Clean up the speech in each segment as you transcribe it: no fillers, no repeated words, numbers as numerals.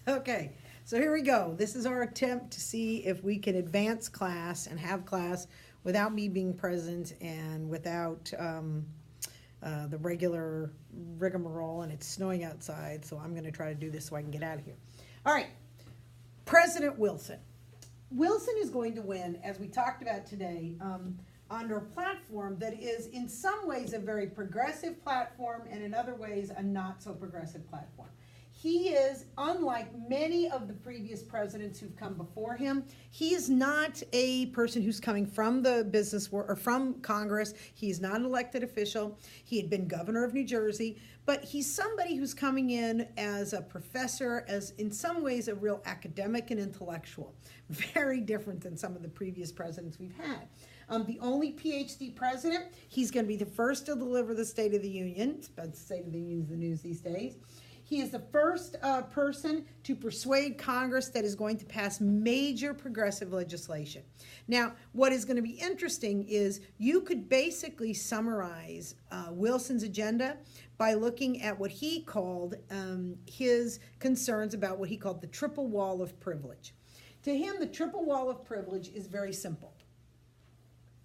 Okay, so here we go. This is our attempt to see if we can advance class and have class without me being present and without the regular rigmarole, and it's snowing outside, so I'm gonna try to do this so I can get out of here. All right, President Wilson. Wilson is going to win, as we talked about today, under a platform that is in some ways a very progressive platform and in other ways a not so progressive platform. He is, unlike many of the previous presidents who've come before him, he is not a person who's coming from the business world or from Congress. He's not an elected official. He had been governor of New Jersey, but he's somebody who's coming in as a professor, as in some ways a real academic and intellectual. Very different than some of the previous presidents we've had. The only PhD president. He's going to be the first to deliver the State of the Union. The State of the Union is the news these days. He is the first person to persuade Congress that is going to pass major progressive legislation. Now, what is going to be interesting is you could basically summarize Wilson's agenda by looking at what he called his concerns about what he called the triple wall of privilege. To him, the triple wall of privilege is very simple.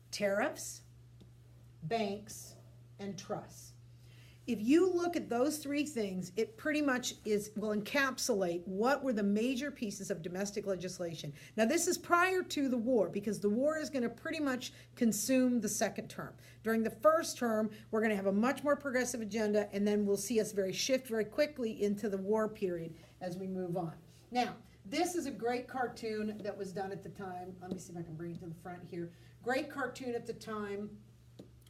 Tariffs, banks, and trusts. If you look at those three things, it pretty much will encapsulate what were the major pieces of domestic legislation. Now, this is prior to the war, because the war is going to pretty much consume the second term. During the first term, we're going to have a much more progressive agenda, and then we'll see us shift very quickly into the war period as we move on. Now, this is a great cartoon that was done at the time. Let me see if I can bring it to the front here. Great cartoon at the time,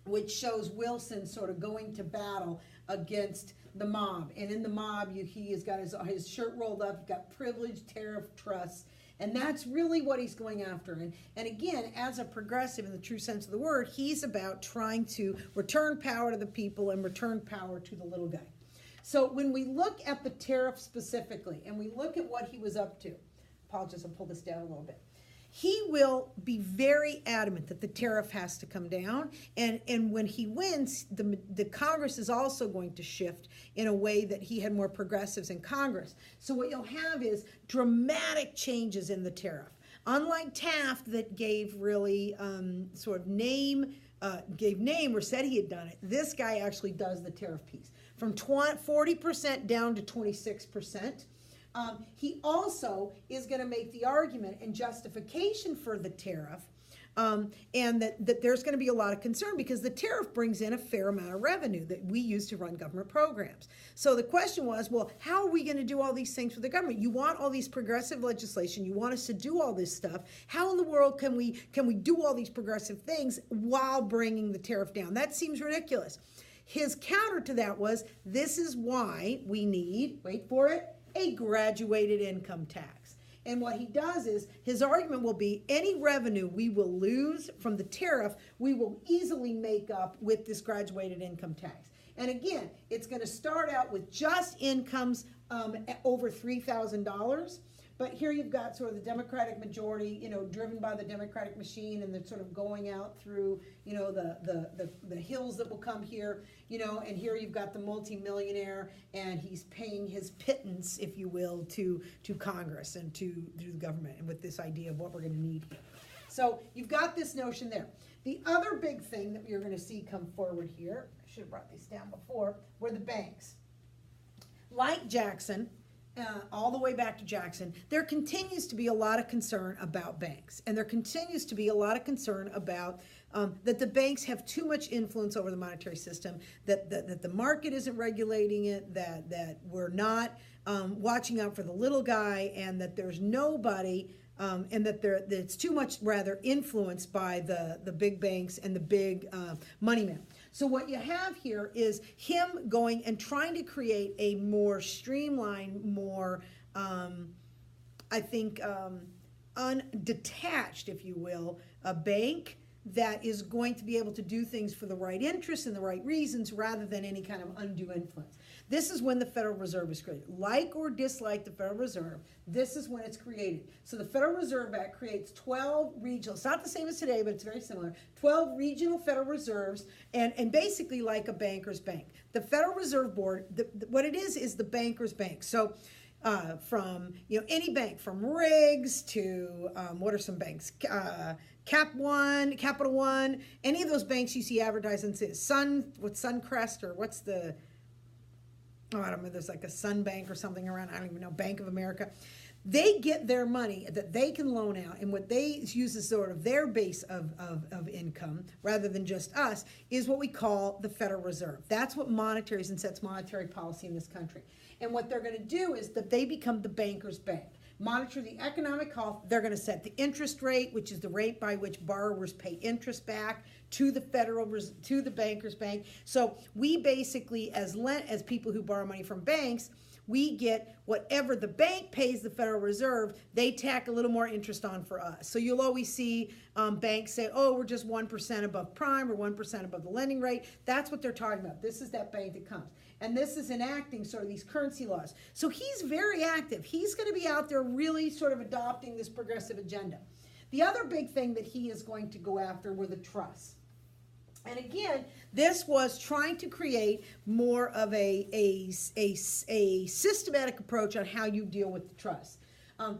which shows Wilson sort of going to battle against the mob. And in the mob, he has got his shirt rolled up, got privilege, tariff, trusts, and that's really what he's going after. And again, as a progressive in the true sense of the word, he's about trying to return power to the people and return power to the little guy. So when we look at the tariff specifically, and we look at what he was up to, apologize, I'll pull this down a little bit. He will be very adamant that the tariff has to come down, and when he wins, the Congress is also going to shift in a way that he had more progressives in Congress. So what you'll have is dramatic changes in the tariff. Unlike Taft, that gave really gave name or said he had done it, this guy actually does the tariff piece. From 40% down to 26%. He also is going to make the argument and justification for the tariff, and that there's going to be a lot of concern because the tariff brings in a fair amount of revenue that we use to run government programs. So the question was, well, how are we going to do all these things for the government? You want all these progressive legislation, you want us to do all this stuff. How in the world can we do all these progressive things while bringing the tariff down? That seems ridiculous. His counter to that was, this is why we need, wait for it, a graduated income tax. And what he does is, his argument will be, any revenue we will lose from the tariff, we will easily make up with this graduated income tax. And again, it's going to start out with just incomes over $3,000. But here you've got sort of the Democratic majority, driven by the Democratic machine, and they're sort of going out through, the hills that will come here, and here you've got the multimillionaire, and he's paying his pittance, if you will, to Congress and to the government, and with this idea of what we're going to need here. So you've got this notion there. The other big thing that you're going to see come forward here, I should have brought these down before, were the banks. Like Jackson, all the way back to Jackson, there continues to be a lot of concern about banks. And there continues to be a lot of concern about that the banks have too much influence over the monetary system, that the market isn't regulating it, that we're not watching out for the little guy, and that there's nobody, and that it's too much rather influenced by the big banks and the big money men. So what you have here is him going and trying to create a more streamlined, more, undetached, if you will, a bank that is going to be able to do things for the right interests and the right reasons rather than any kind of undue influence. This is when the Federal Reserve was created. Like or dislike the Federal Reserve, this is when it's created. So the Federal Reserve Act creates 12 regional, it's not the same as today, but it's very similar, 12 regional Federal Reserves, and basically like a banker's bank. The Federal Reserve Board, what it is the banker's bank. So from any bank, from Riggs to what are some banks? Capital One, any of those banks you see advertising Suncrest, or what's the, I don't know, there's like a Sun Bank or something around, I don't even know, Bank of America. They get their money that they can loan out, and what they use as sort of their base of income, rather than just us, is what we call the Federal Reserve. That's what monetaries and sets monetary policy in this country. And what they're going to do is that they become the banker's bank. Monitor the economic health. They're going to set the interest rate, which is the rate by which borrowers pay interest back to the to the banker's bank. So we basically, as people who borrow money from banks, we get whatever the bank pays the Federal Reserve, they tack a little more interest on for us. So you'll always see banks say, oh, we're just 1% above prime or 1% above the lending rate. That's what they're talking about. This is that bank that comes. And this is enacting sort of these currency laws. So he's very active. He's going to be out there really sort of adopting this progressive agenda. The other big thing that he is going to go after were the trusts. And again, this was trying to create more of a systematic approach on how you deal with the trust.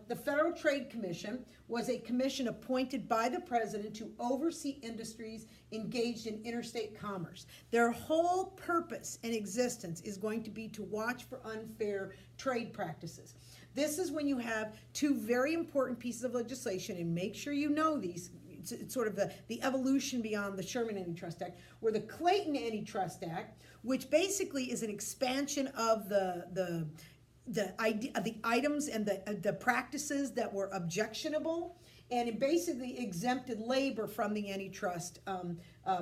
The Federal Trade Commission was a commission appointed by the president to oversee industries engaged in interstate commerce. Their whole purpose and existence is going to be to watch for unfair trade practices. This is when you have two very important pieces of legislation, and make sure you know these. It's sort of the evolution beyond the Sherman Antitrust Act, where the Clayton Antitrust Act, which basically is an expansion of the items and the practices that were objectionable, and it basically exempted labor from the antitrust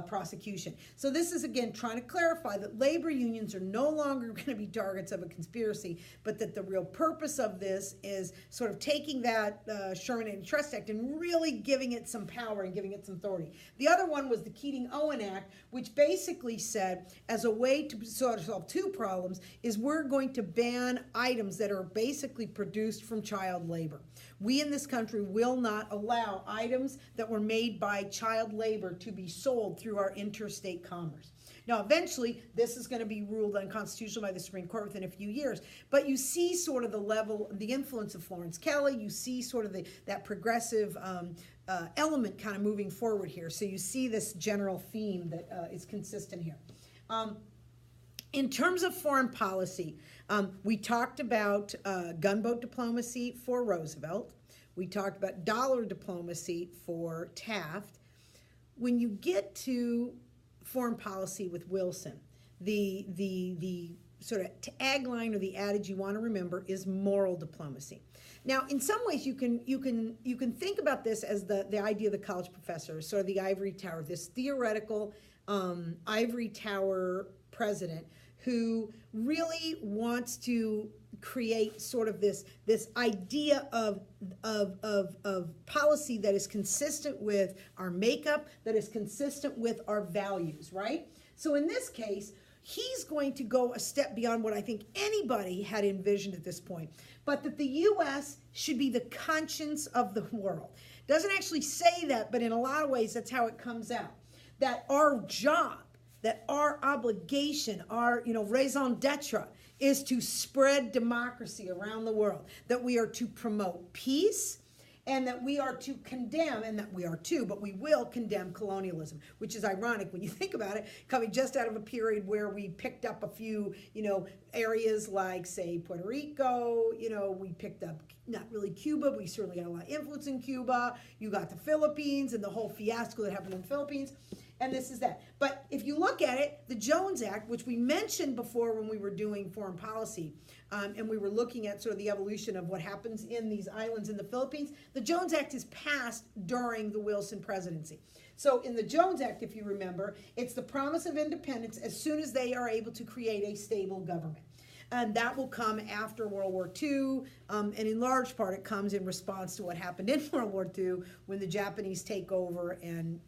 prosecution. So this is, again, trying to clarify that labor unions are no longer going to be targets of a conspiracy, but that the real purpose of this is sort of taking that Sherman Antitrust Act and really giving it some power and giving it some authority. The other one was the Keating-Owen Act, which basically said, as a way to sort of solve two problems, is we're going to ban items that are basically produced from child labor. We in this country will not allow items that were made by child labor to be sold through our interstate commerce. Now, eventually, this is going to be ruled unconstitutional by the Supreme Court within a few years. But you see sort of the influence of Florence Kelley. You see sort of that progressive element kind of moving forward here. So you see this general theme that is consistent here. In terms of foreign policy, we talked about gunboat diplomacy for Roosevelt. We talked about dollar diplomacy for Taft. When you get to foreign policy with Wilson, the sort of tagline or the adage you want to remember is moral diplomacy. Now, in some ways, you can think about this as the idea of the college professor, sort of the ivory tower, this theoretical ivory tower president who really wants to create sort of this idea of policy that is consistent with our makeup, that is consistent with our values, right? So in this case, he's going to go a step beyond what I think anybody had envisioned at this point, but that the U.S. should be the conscience of the world. Doesn't actually say that, but in a lot of ways, that's how it comes out. That our job, that our obligation, our raison d'etre is to spread democracy around the world, that we are to promote peace, and that we are to condemn, and that we are too, but we will condemn colonialism, which is ironic when you think about it, coming just out of a period where we picked up a few, areas like, say, Puerto Rico, we picked up, not really Cuba, but we certainly got a lot of influence in Cuba. You got the Philippines and the whole fiasco that happened in the Philippines. And this is that. But if you look at it, the Jones Act, which we mentioned before when we were doing foreign policy, and we were looking at sort of the evolution of what happens in these islands in the Philippines, the Jones Act is passed during the Wilson presidency. So in the Jones Act, if you remember, it's the promise of independence as soon as they are able to create a stable government. And that will come after World War II, and in large part it comes in response to what happened in World War II when the Japanese take over and,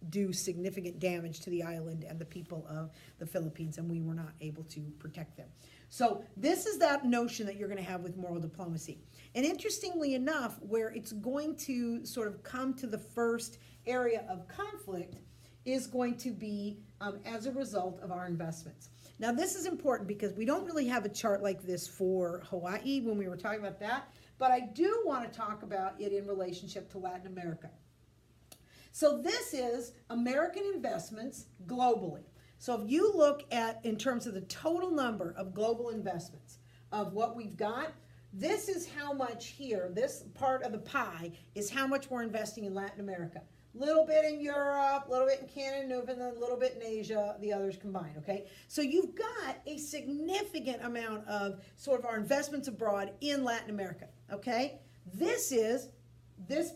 do significant damage to the island and the people of the Philippines, and we were not able to protect them. So this is that notion that you're going to have with moral diplomacy. And interestingly enough, where it's going to sort of come to the first area of conflict is going to be as a result of our investments. Now this is important because we don't really have a chart like this for Hawaii when we were talking about that, but I do want to talk about it in relationship to Latin America. So this is American investments globally. So if you look at, in terms of the total number of global investments of what we've got, this is how much here, this part of the pie is how much we're investing in Latin America. Little bit in Europe, a little bit in Canada, Newfoundland, a little bit in Asia, the others combined, okay? So you've got a significant amount of sort of our investments abroad in Latin America, okay? This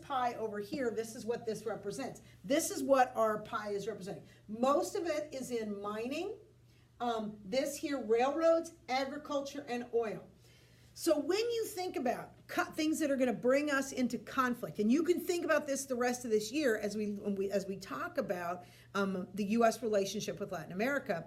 pie over here, this is what this represents. This is what our pie is representing. Most of it is in mining, this here, railroads, agriculture, and oil. So when you think about things that are going to bring us into conflict, and you can think about this the rest of this year as we talk about the U.S. relationship with Latin America,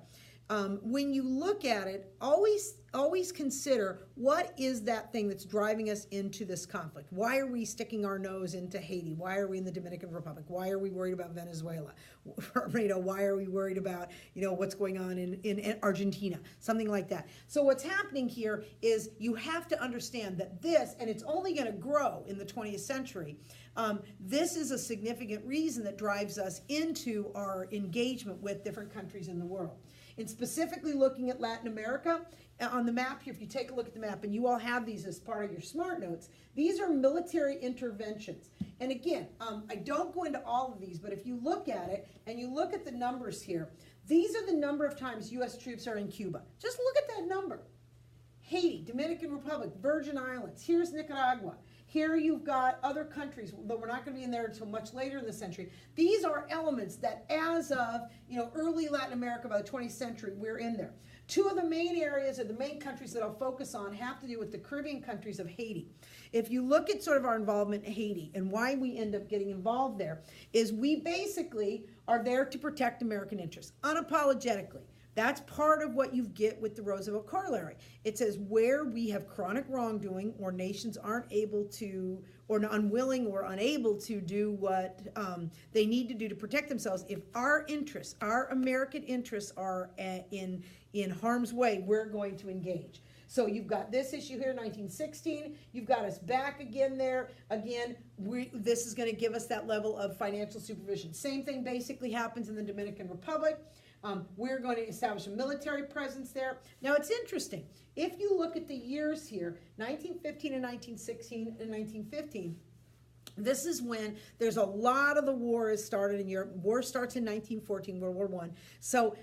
when you look at it, always consider what is that thing that's driving us into this conflict. Why are we sticking our nose into Haiti? Why are we in the Dominican Republic? Why are we worried about Venezuela? Why are we worried about what's going on in Argentina? Something like that. So what's happening here is you have to understand that this, and it's only going to grow in the 20th century, this is a significant reason that drives us into our engagement with different countries in the world. And specifically looking at Latin America, on the map here, if you take a look at the map, and you all have these as part of your SMART notes, these are military interventions. And again, I don't go into all of these, but if you look at it, and you look at the numbers here, these are the number of times U.S. troops are in Cuba. Just look at that number. Haiti, Dominican Republic, Virgin Islands, here's Nicaragua. Here you've got other countries, though we're not going to be in there until much later in the century. These are elements that as of early Latin America, by the 20th century, we're in there. Two of the main areas or the main countries that I'll focus on have to do with the Caribbean countries of Haiti. If you look at sort of our involvement in Haiti and why we end up getting involved there, is we basically are there to protect American interests, unapologetically. That's part of what you get with the Roosevelt Corollary. It says where we have chronic wrongdoing or nations aren't able to, or unwilling or unable to do what they need to do to protect themselves, if our interests, our American interests are in harm's way, we're going to engage. So you've got this issue here, 1916. You've got us back again there. Again, this is going to give us that level of financial supervision. Same thing basically happens in the Dominican Republic. We're going to establish a military presence there. Now, it's interesting. If you look at the years here, 1915 and 1916 and 1915, this is when there's a lot of the war is started in Europe. War starts in 1914, World War I. So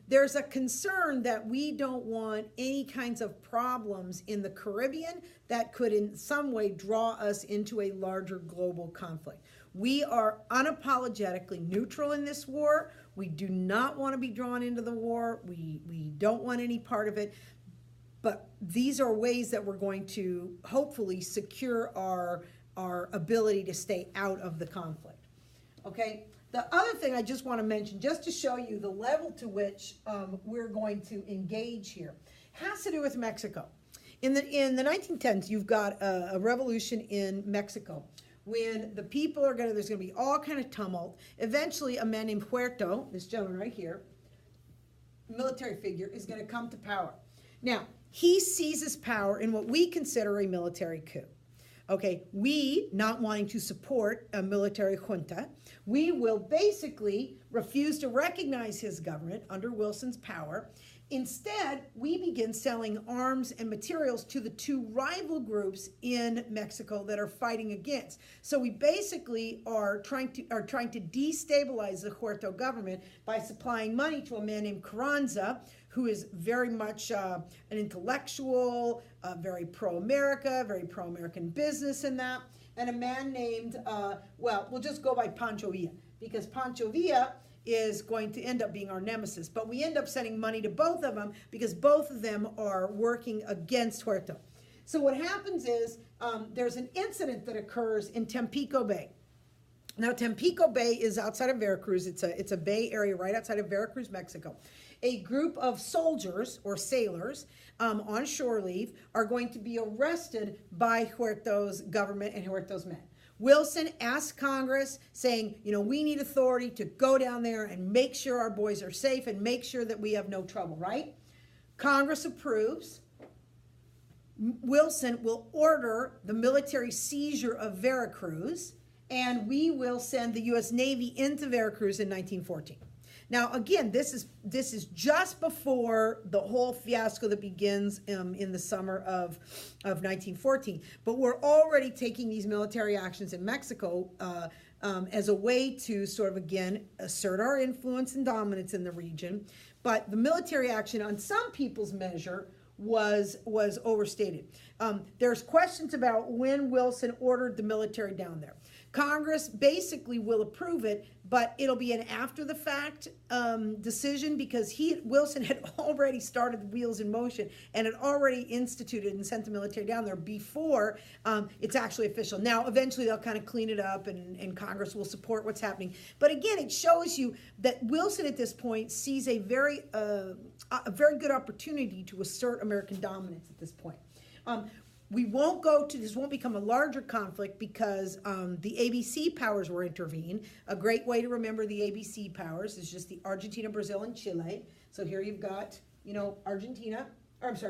there's a concern that we don't want any kinds of problems in the Caribbean that could in some way draw us into a larger global conflict. We are unapologetically neutral in this war. We do not want to be drawn into the war. We don't want any part of it. But these are ways that we're going to hopefully secure our ability to stay out of the conflict. Okay? The other thing I just want to mention, just to show you the level to which we're going to engage here, has to do with Mexico. In the 1910s, you've got a revolution in Mexico when the people are there's going to be all kind of tumult. Eventually, a man named Huerta, this gentleman right here, military figure, is going to come to power. Now, he seizes power in what we consider a military coup. Okay, we, not wanting to support a military junta, we will basically refuse to recognize his government under Wilson's power. Instead, we begin selling arms and materials to the two rival groups in Mexico that are fighting against. So we basically are trying to destabilize the Huerta government by supplying money to a man named Carranza, who is very much an intellectual, very pro-America, very pro-American business in that, and a man named, we'll just go by Pancho Villa, because Pancho Villa is going to end up being our nemesis. But we end up sending money to both of them because both of them are working against Huerta. So what happens is there's an incident that occurs in Tampico Bay. Now, Tampico Bay is outside of Veracruz. It's a bay area right outside of Veracruz, Mexico. A group of soldiers or sailors on shore leave are going to be arrested by Huerta's government and Huerta's men. Wilson asked Congress, saying, we need authority to go down there and make sure our boys are safe and make sure that we have no trouble, right? Congress approves, Wilson will order the military seizure of Veracruz, and we will send the U.S. Navy into Veracruz in 1914. Now, again, this is just before the whole fiasco that begins in the summer of 1914. But we're already taking these military actions in Mexico as a way to sort of, again, assert our influence and dominance in the region. But the military action, on some people's measure, was overstated. There's questions about when Wilson ordered the military down there. Congress basically will approve it, but it'll be an after-the-fact decision because Wilson had already started the wheels in motion and had already instituted and sent the military down there before it's actually official. Now, eventually they'll kind of clean it up and Congress will support what's happening. But again, it shows you that Wilson at this point sees a very good opportunity to assert American dominance at this point. This won't become a larger conflict because the ABC powers were intervened. A great way to remember the ABC powers is just the Argentina, Brazil, and Chile. So here you've got,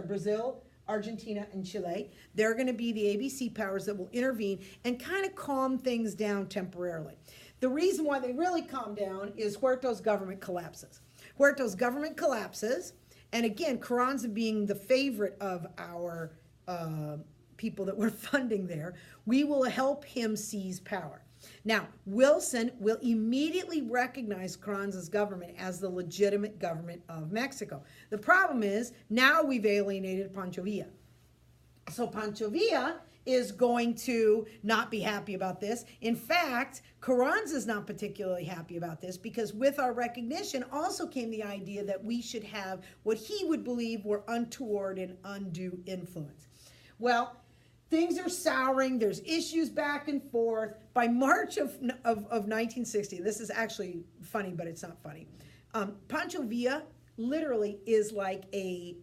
Brazil, Argentina, and Chile. They're going to be the ABC powers that will intervene and kind of calm things down temporarily. The reason why they really calm down is Huerta's government collapses. Huerta's government collapses, and again, Carranza being the favorite of our people that we're funding there, we will help him seize power. Now, Wilson will immediately recognize Carranza's government as the legitimate government of Mexico. The problem is, now we've alienated Pancho Villa. So Pancho Villa is going to not be happy about this. In fact, Carranza's not particularly happy about this because with our recognition also came the idea that we should have what he would believe were untoward and undue influence. Well, things are souring. There's issues back and forth. By March of 1960, this is actually funny, but it's not funny. Pancho Villa literally is like a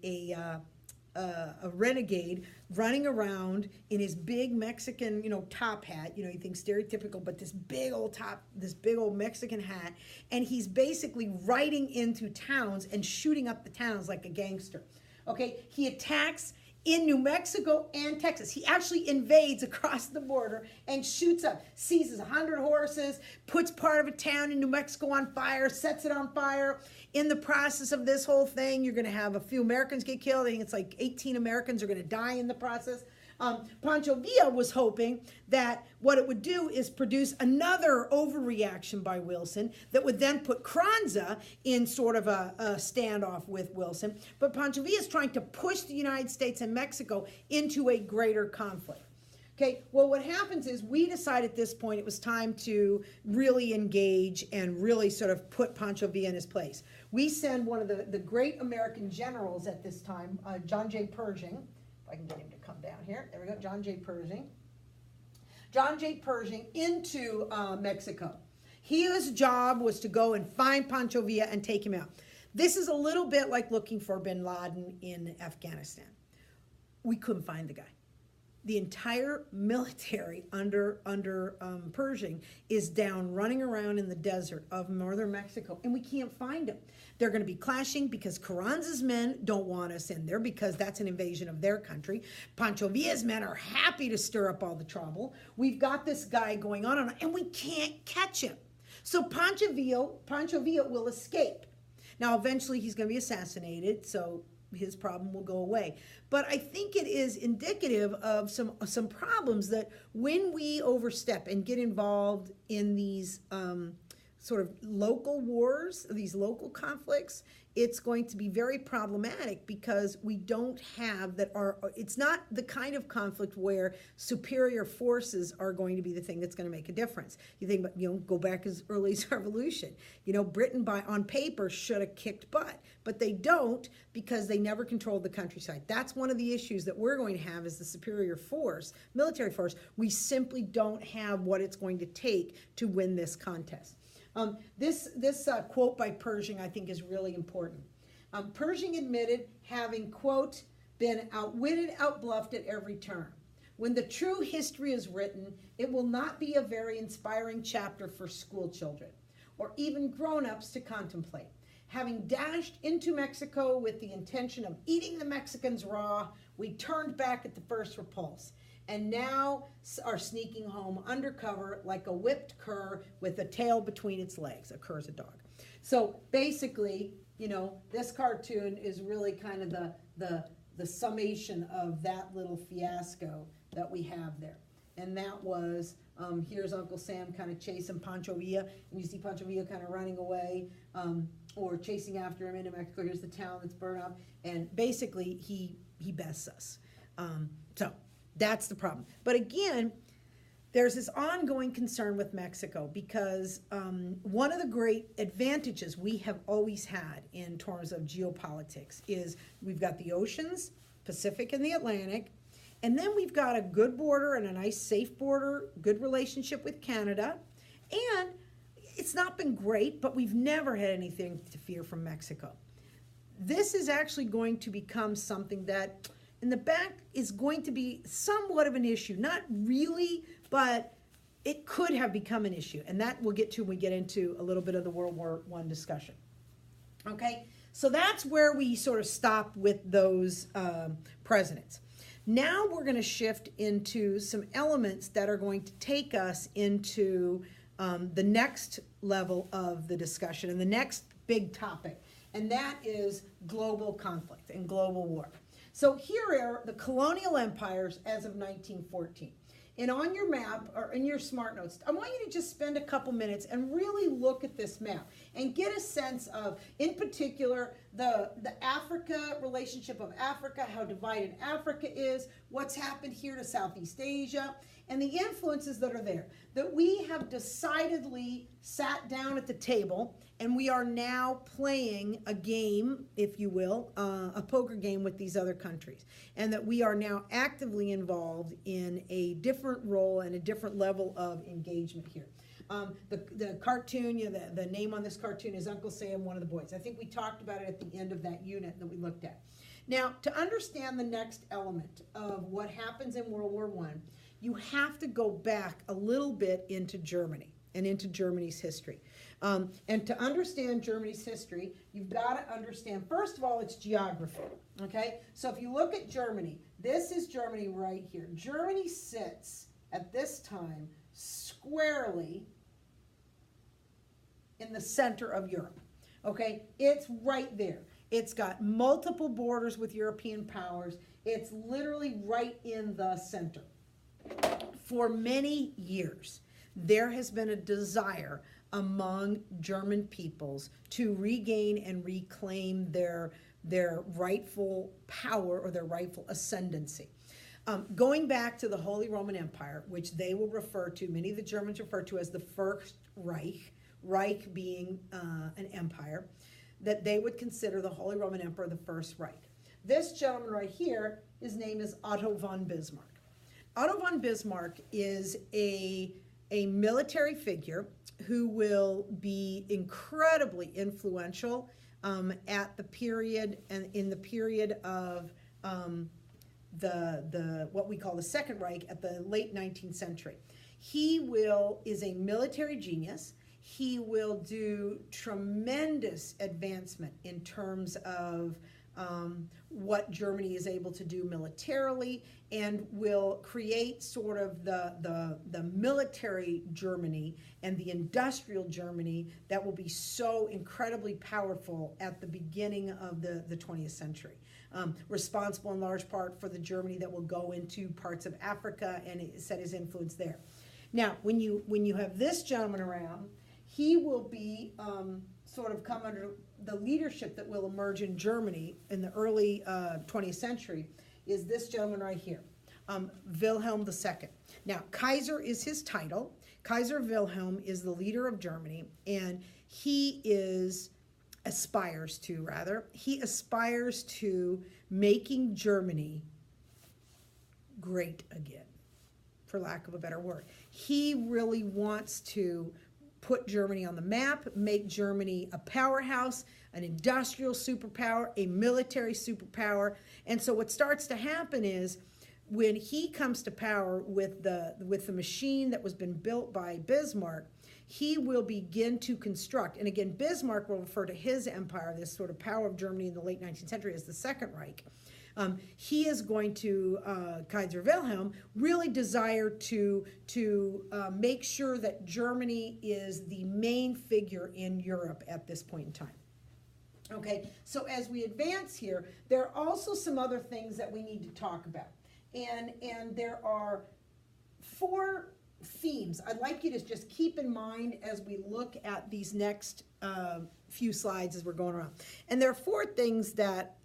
renegade running around in his big Mexican, top hat. You think stereotypical, but this big old Mexican hat, and he's basically riding into towns and shooting up the towns like a gangster. Okay, he attacks in New Mexico and Texas. He actually invades across the border and shoots up, seizes 100 horses, puts part of a town in New Mexico on fire, sets it on fire. In the process of this whole thing, you're going to have a few Americans get killed. I think it's like 18 Americans are going to die in the process. Pancho Villa was hoping that what it would do is produce another overreaction by Wilson that would then put Carranza in sort of a standoff with Wilson. But Pancho Villa is trying to push the United States and Mexico into a greater conflict. Okay, well, what happens is we decide at this point it was time to really engage and really sort of put Pancho Villa in his place. We send one of the great American generals at this time, John J. Pershing. If I can get him to come down here. There we go, John J. Pershing. John J. Pershing into Mexico. His job was to go and find Pancho Villa and take him out. This is a little bit like looking for bin Laden in Afghanistan. We couldn't find the guy. The entire military under Pershing is down running around in the desert of northern Mexico, and we can't find them. They're going to be clashing because Carranza's men don't want us in there because that's an invasion of their country. Pancho Villa's men are happy to stir up all the trouble. We've got this guy going on, and we can't catch him. So Pancho Villa will escape. Now, eventually he's going to be assassinated, so his problem will go away. But I think it is indicative of some problems that when we overstep and get involved in these sort of local wars, these local conflicts, it's going to be very problematic because we don't have it's not the kind of conflict where superior forces are going to be the thing that's going to make a difference. You think about, go back as early as Revolution. Britain on paper should have kicked butt, but they don't because they never controlled the countryside. That's one of the issues that we're going to have is the superior force, military force. We simply don't have what it's going to take to win this contest. This quote by Pershing, I think, is really important. Pershing admitted having, quote, been outwitted, outbluffed at every turn. When the true history is written, it will not be a very inspiring chapter for school children or even grown-ups to contemplate. Having dashed into Mexico with the intention of eating the Mexicans raw, we turned back at the first repulse and now are sneaking home undercover like a whipped cur with a tail between its legs. A cur is a dog. So basically, you know, this cartoon is really kind of the summation of that little fiasco that we have there. And that was, here's Uncle Sam kind of chasing Pancho Villa, and you see Pancho Villa kind of running away, or chasing after him into Mexico. Here's the town that's burned up, and basically he bests us. So that's the problem. But again, there's this ongoing concern with Mexico because one of the great advantages we have always had in terms of geopolitics is we've got the oceans, Pacific and the Atlantic, and then we've got a good border and a nice safe border, good relationship with Canada, and it's not been great, but we've never had anything to fear from Mexico. This is actually going to become something that in the back is going to be somewhat of an issue. Not really, but it could have become an issue. And that we'll get to when we get into a little bit of the World War I discussion. Okay, so that's where we sort of stop with those presidents. Now we're going to shift into some elements that are going to take us into the next level of the discussion and the next big topic, and that is global conflict and global war. So here are the colonial empires as of 1914. And on your map or in your smart notes, I want you to just spend a couple minutes and really look at this map and get a sense of, in particular, the Africa relationship of Africa, how divided Africa is, what's happened here to Southeast Asia, and the influences that are there. That we have decidedly sat down at the table and we are now playing a game, if you will, a poker game with these other countries. And that we are now actively involved in a different role and a different level of engagement here. The cartoon, you know, the name on this cartoon is Uncle Sam, One of the Boys. I think we talked about it at the end of that unit that we looked at. Now, to understand the next element of what happens in World War I, you have to go back a little bit into Germany and into Germany's history. And to understand Germany's history, you've got to understand, first of all, its geography, okay? So if you look at Germany, this is Germany right here. Germany sits at this time squarely in the center of Europe, okay? It's right there. It's got multiple borders with European powers. It's literally right in the center. For many years, there has been a desire among German peoples to regain and reclaim their rightful power or their rightful ascendancy. Going back to the Holy Roman Empire, which they will refer to, many of the Germans refer to as the First Reich, Reich being an empire, that they would consider the Holy Roman Emperor the First Reich. This gentleman right here, his name is Otto von Bismarck. Otto von Bismarck is a military figure who will be incredibly influential at the period and in the period of the what we call the Second Reich at the late 19th century. He is a military genius. He will do tremendous advancement in terms of what Germany is able to do militarily, and will create sort of the military Germany and the industrial Germany that will be so incredibly powerful at the beginning of the 20th century. Responsible in large part for the Germany that will go into parts of Africa and set his influence there. Now, when you have this gentleman around, he will be sort of come under the leadership that will emerge in Germany in the early 20th century is this gentleman right here, Wilhelm II. Now, Kaiser is his title. Kaiser Wilhelm is the leader of Germany, and he aspires to making Germany great again, for lack of a better word. He really wants to put Germany on the map, make Germany a powerhouse, an industrial superpower, a military superpower. And so what starts to happen is when he comes to power with the machine that was been built by Bismarck, he will begin to construct, and again, Bismarck will refer to his empire, this sort of power of Germany in the late 19th century, as the Second Reich. He is going to, Kaiser Wilhelm, really desire to make sure that Germany is the main figure in Europe at this point in time. Okay, so as we advance here, there are also some other things that we need to talk about. And there are 4 themes I'd like you to just keep in mind as we look at these next few slides as we're going around. And there are 4 things that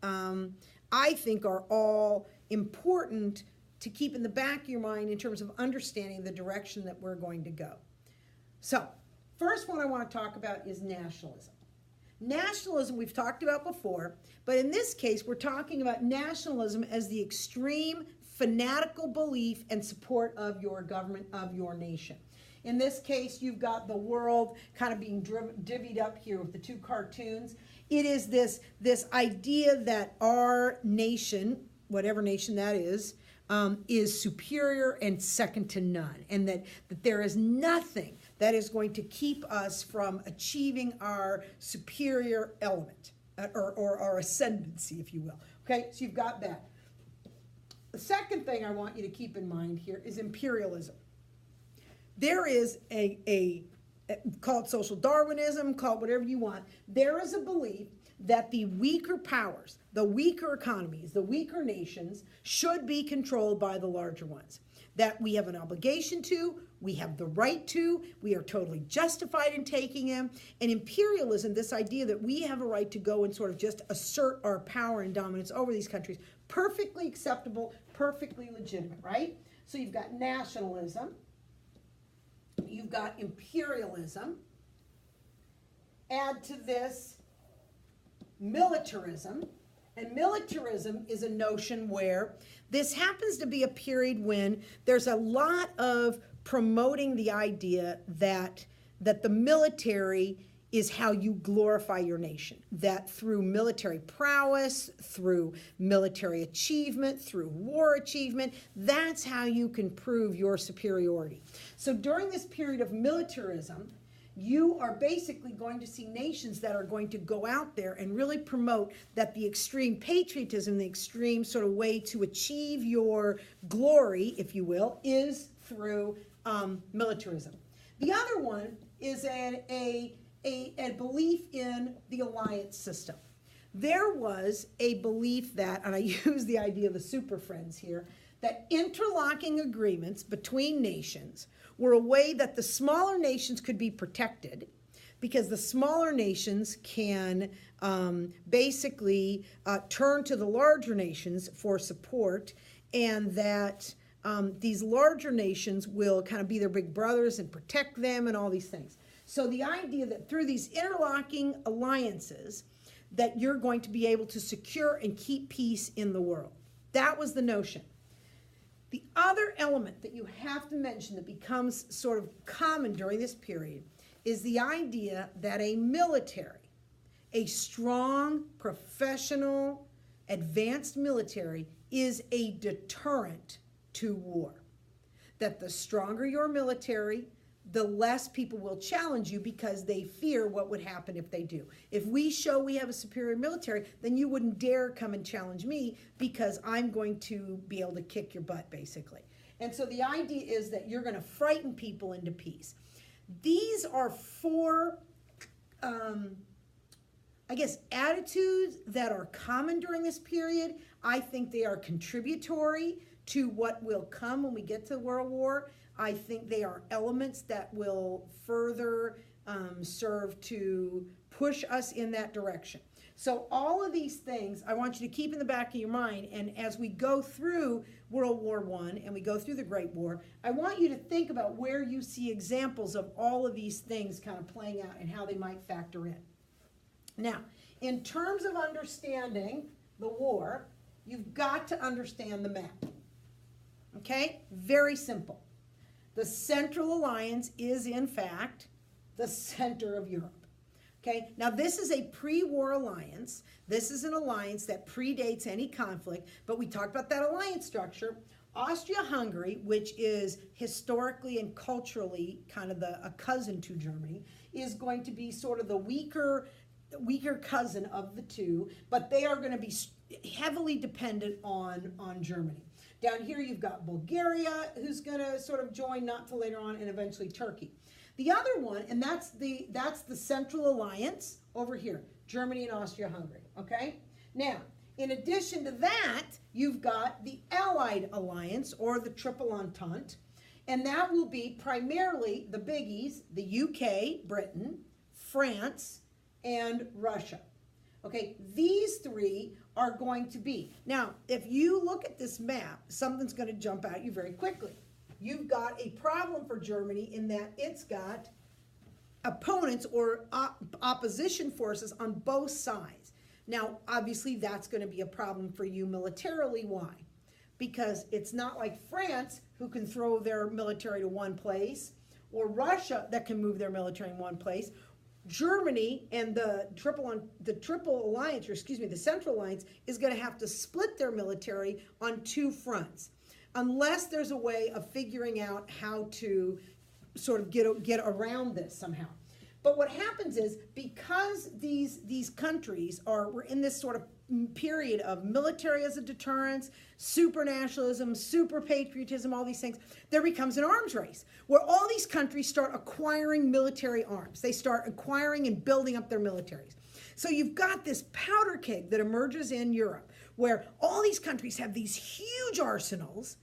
I think are all important to keep in the back of your mind in terms of understanding the direction that we're going to go. So, first one I want to talk about is nationalism. Nationalism we've talked about before, but in this case we're talking about nationalism as the extreme fanatical belief and support of your government, of your nation. In this case, you've got the world kind of being divvied up here with the 2 cartoons. It is this idea that our nation, whatever nation that is superior and second to none, and that there is nothing that is going to keep us from achieving our superior element, or our ascendancy, if you will. Okay, so you've got that. The second thing I want you to keep in mind here is imperialism. There is call it social Darwinism, call it whatever you want. There is a belief that the weaker powers, the weaker economies, the weaker nations should be controlled by the larger ones. That we have an obligation to, we have the right to, we are totally justified in taking them. And imperialism, this idea that we have a right to go and sort of just assert our power and dominance over these countries, perfectly acceptable, perfectly legitimate, right? So you've got nationalism, you've got imperialism, add to this militarism, and militarism is a notion where this happens to be a period when there's a lot of promoting the idea that the military is how you glorify your nation, that through military prowess, through military achievement, through war achievement, that's how you can prove your superiority. So during this period of militarism, you are basically going to see nations that are going to go out there and really promote that the extreme patriotism, the extreme sort of way to achieve your glory, if you will, is through militarism. The other one is a belief in the alliance system. There was a belief that, and I use the idea of the super friends here, that interlocking agreements between nations were a way that the smaller nations could be protected, because the smaller nations can basically turn to the larger nations for support, and that these larger nations will kind of be their big brothers and protect them and all these things. So the idea that through these interlocking alliances that you're going to be able to secure and keep peace in the world. That was the notion. The other element that you have to mention that becomes sort of common during this period is the idea that a military, a strong, professional, advanced military is a deterrent to war. That the stronger your military, the less people will challenge you because they fear what would happen if they do. If we show we have a superior military, then you wouldn't dare come and challenge me because I'm going to be able to kick your butt, basically. And so the idea is that you're going to frighten people into peace. These are 4, attitudes that are common during this period. I think they are contributory to what will come when we get to World War. I think they are elements that will further serve to push us in that direction. So all of these things I want you to keep in the back of your mind, and as we go through World War I and we go through the Great War, I want you to think about where you see examples of all of these things kind of playing out and how they might factor in. Now, in terms of understanding the war, you've got to understand the map. Okay? Very simple. The Central Alliance is, in fact, the center of Europe. Okay? Now, this is a pre-war alliance. This is an alliance that predates any conflict, but we talked about that alliance structure. Austria-Hungary, which is historically and culturally kind of a cousin to Germany, is going to be sort of the weaker cousin of the two, but they are going to be heavily dependent on Germany. Down here you've got Bulgaria, who's going to sort of join not till later on, and eventually Turkey. The other one, and that's the Central Alliance over here, Germany and Austria-Hungary, okay? Now, in addition to that, you've got the Allied Alliance, or the Triple Entente, and that will be primarily the biggies, the UK, Britain, France, and Russia. Okay, these three are going to be. Now, if you look at this map, something's going to jump out at you very quickly. You've got a problem for Germany in that it's got opponents or opposition forces on both sides. Now, obviously, that's going to be a problem for you militarily. Why? Because it's not like France, who can throw their military to one place, or Russia that can move their military in one place. Germany and the Triple Alliance, or excuse me, the Central Alliance, is going to have to split their military on two fronts, unless there's a way of figuring out how to sort of get around this somehow. But what happens is, because these countries we're in this sort of period of military as a deterrence, super nationalism, super patriotism, all these things, there becomes an arms race where all these countries start acquiring military arms. They start acquiring and building up their militaries. So you've got this powder keg that emerges in Europe where all these countries have these huge arsenals,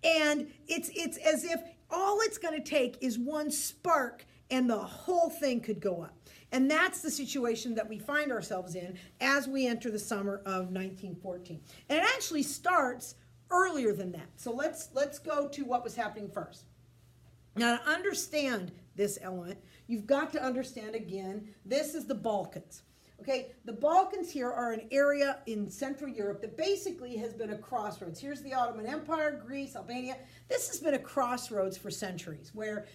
and it's as if all it's going to take is one spark and the whole thing could go up. And that's the situation that we find ourselves in as we enter the summer of 1914. And it actually starts earlier than that. So let's go to what was happening first. Now, to understand this element, you've got to understand, again, this is the Balkans. Okay, the Balkans here are an area in Central Europe that basically has been a crossroads. Here's the Ottoman Empire, Greece, Albania. This has been a crossroads for centuries, where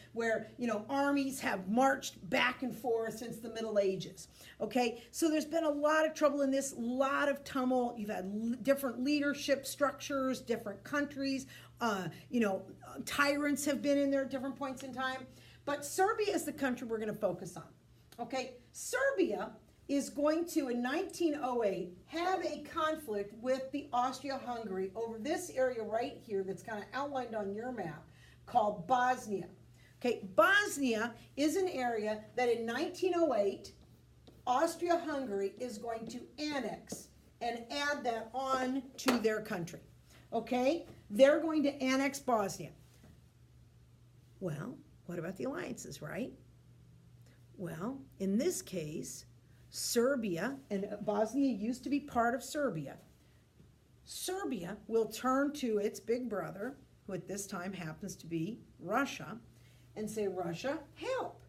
armies have marched back and forth since the Middle Ages. Okay, so there's been a lot of trouble in this, a lot of tumult. You've had different leadership structures, different countries. Tyrants have been in there at different points in time. But Serbia is the country we're going to focus on. Okay, Serbia is going to, in 1908, have a conflict with the Austria-Hungary over this area right here that's kind of outlined on your map called Bosnia. Okay, Bosnia is an area that in 1908, Austria-Hungary is going to annex and add that on to their country. Okay, they're going to annex Bosnia. Well, what about the alliances, right? Well, in this case, Serbia, and Bosnia used to be part of Serbia. Serbia will turn to its big brother, who at this time happens to be Russia, and say, Russia, help.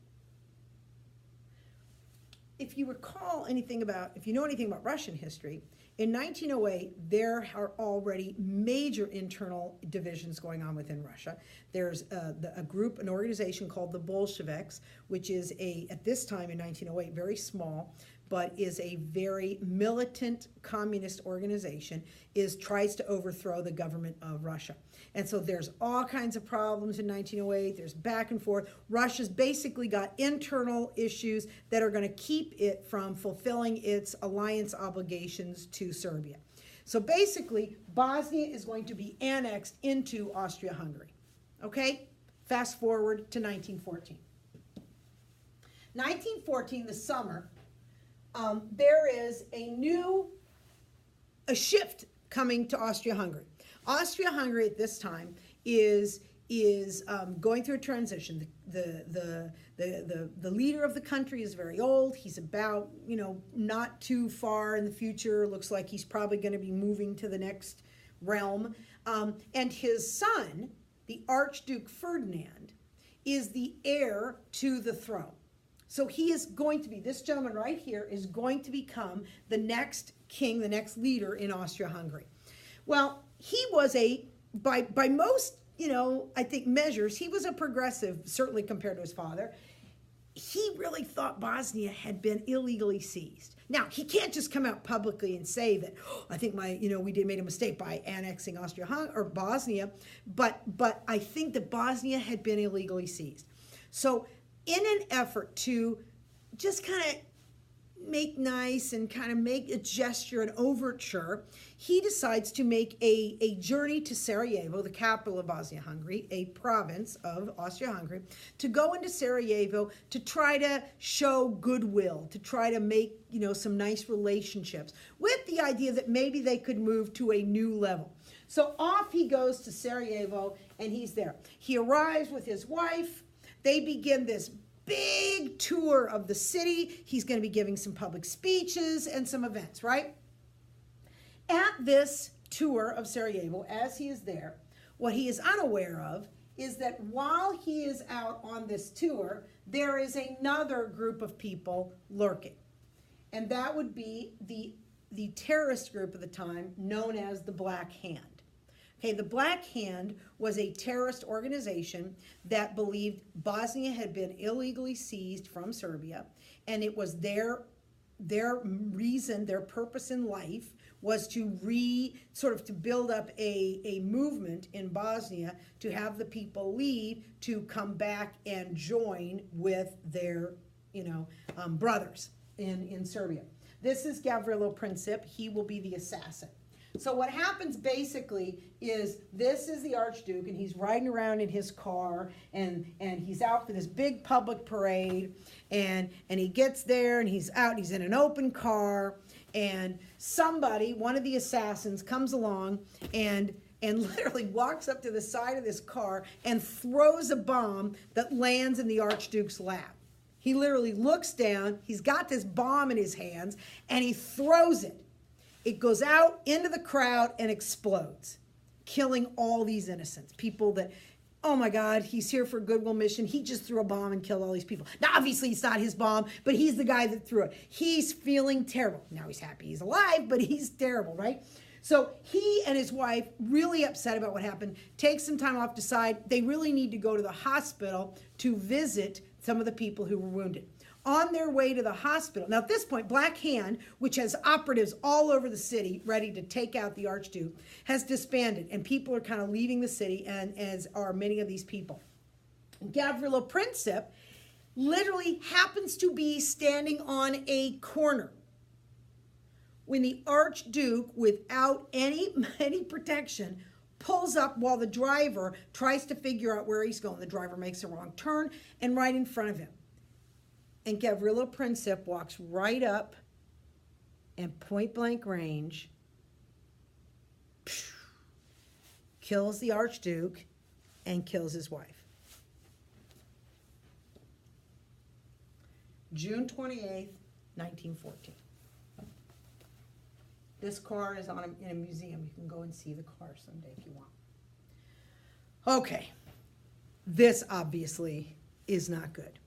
If you know anything about Russian history, in 1908, there are already major internal divisions going on within Russia. There's an organization called the Bolsheviks, which is at this time in 1908, very small, but is a very militant communist organization, tries to overthrow the government of Russia. And so there's all kinds of problems in 1908. There's back and forth. Russia's basically got internal issues that are going to keep it from fulfilling its alliance obligations to Serbia. So basically, Bosnia is going to be annexed into Austria-Hungary. Okay? Fast forward to 1914. 1914, the summer, there is a shift coming to Austria-Hungary. Austria-Hungary at this time is going through a transition. The leader of the country is very old. He's about, not too far in the future. Looks like he's probably going to be moving to the next realm. And his son, the Archduke Ferdinand, is the heir to the throne. So he is going to be, this gentleman right here is going to become the next king, the next leader in Austria-Hungary. Well, he was by most, I think measures, he was a progressive, certainly compared to his father. he really thought Bosnia had been illegally seized. Now, he can't just come out publicly and say that, oh, I think we made a mistake by annexing Austria-Hungary or Bosnia, but I think that Bosnia had been illegally seized. So in an effort to just kind of make nice and kind of make a gesture, an overture, he decides to make a journey to Sarajevo, the capital of Bosnia-Hungary, a province of Austria-Hungary, to go into Sarajevo to try to show goodwill, to try to make, some nice relationships, with the idea that maybe they could move to a new level. So off he goes to Sarajevo, and he's there. He arrives with his wife. They begin this big tour of the city. He's going to be giving some public speeches and some events, right? At this tour of Sarajevo, as he is there, what he is unaware of is that while he is out on this tour, there is another group of people lurking. And that would be the terrorist group of the time known as the Black Hand. Okay, the Black Hand was a terrorist organization that believed Bosnia had been illegally seized from Serbia, and it was their reason, their purpose in life was to build up a movement in Bosnia to have the people leave to come back and join with their brothers in Serbia. This is Gavrilo Princip. He will be the assassin. So what happens basically is this is the Archduke, and he's riding around in his car, and he's out for this big public parade, and he gets there, and he's in an open car, and somebody, one of the assassins, comes along and literally walks up to the side of this car and throws a bomb that lands in the Archduke's lap. He literally looks down, he's got this bomb in his hands, and he throws it. It goes out into the crowd and explodes, killing all these innocents. People that, oh my God, he's here for a goodwill mission. He just threw a bomb and killed all these people. Now, obviously, it's not his bomb, but he's the guy that threw it. He's feeling terrible. Now he's happy he's alive, but he's terrible, right? So he and his wife, really upset about what happened, take some time off, decide they really need to go to the hospital to visit some of the people who were wounded. On their way to the hospital. Now, at this point, Black Hand, which has operatives all over the city ready to take out the Archduke, has disbanded, and people are kind of leaving the city, and as are many of these people. Gavrilo Princip literally happens to be standing on a corner when the Archduke, without any protection, pulls up while the driver tries to figure out where he's going. The driver makes a wrong turn, and right in front of him. And Gavrilo Princip walks right up and point blank range kills the Archduke and kills his wife. June 28th, 1914. This car is in a museum. You can go and see the car someday if you want. Okay, this obviously is not good.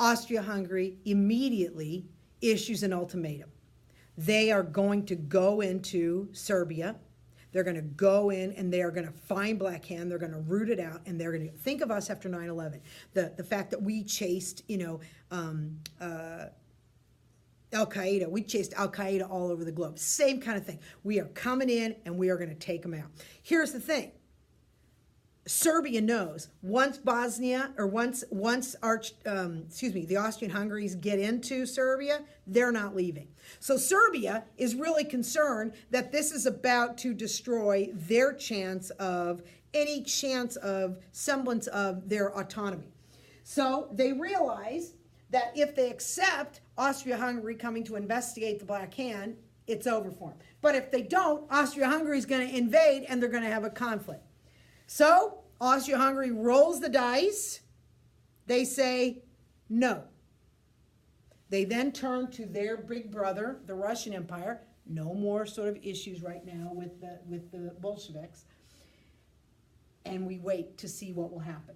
Austria-Hungary immediately issues an ultimatum. They are going to go into Serbia. They're going to go in and they are going to find Black Hand. They're going to root it out, and they're going to think of us after 9/11. The fact that we chased, Al-Qaeda. We chased Al-Qaeda all over the globe. Same kind of thing. We are coming in and we are going to take them out. Here's the thing. Serbia knows once Bosnia, or once the Austrian-Hungaries get into Serbia, they're not leaving. So Serbia is really concerned that this is about to destroy their any chance of semblance of their autonomy. So they realize that if they accept Austria-Hungary coming to investigate the Black Hand, it's over for them. But if they don't, Austria-Hungary is going to invade and they're going to have a conflict. So Austria-Hungary rolls the dice. They say no. They then turn to their big brother, the Russian Empire. No more sort of issues right now with the Bolsheviks. And we wait to see what will happen.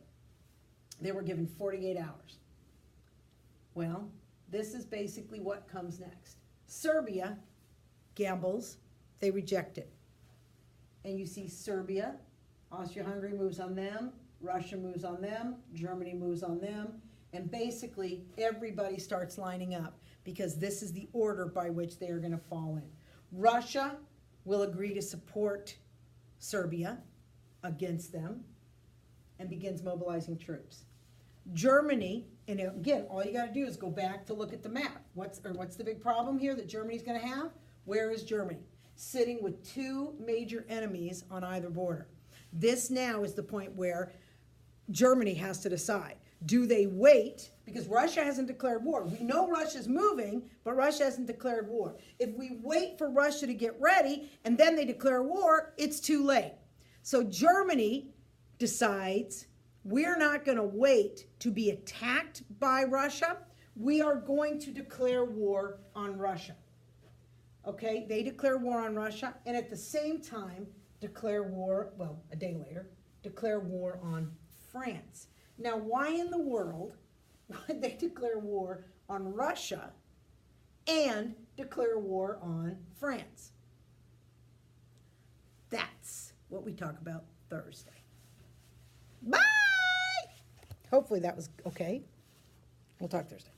They were given 48 hours. Well, this is basically what comes next. Serbia gambles. They reject it. And you see Serbia, Austria-Hungary moves on them, Russia moves on them, Germany moves on them, And basically, everybody starts lining up because this is the order by which they are going to fall in. Russia will agree to support Serbia against them and begins mobilizing troops. Germany, and again, all you got to do is go back to look at the map. What's the big problem here that Germany's going to have? Where is Germany? Sitting with two major enemies on either border. This now is the point where Germany has to decide. Do they wait? Because Russia hasn't declared war. We know Russia's moving, but Russia hasn't declared war. If we wait for Russia to get ready and then they declare war, it's too late. So Germany decides, we're not going to wait to be attacked by Russia. We are going to declare war on Russia. Okay, they declare war on Russia, and at the same time declare war, well, a day later, declare war on France. Now, why in the world would they declare war on Russia and declare war on France? That's what we talk about Thursday. Bye! Hopefully that was okay. We'll talk Thursday.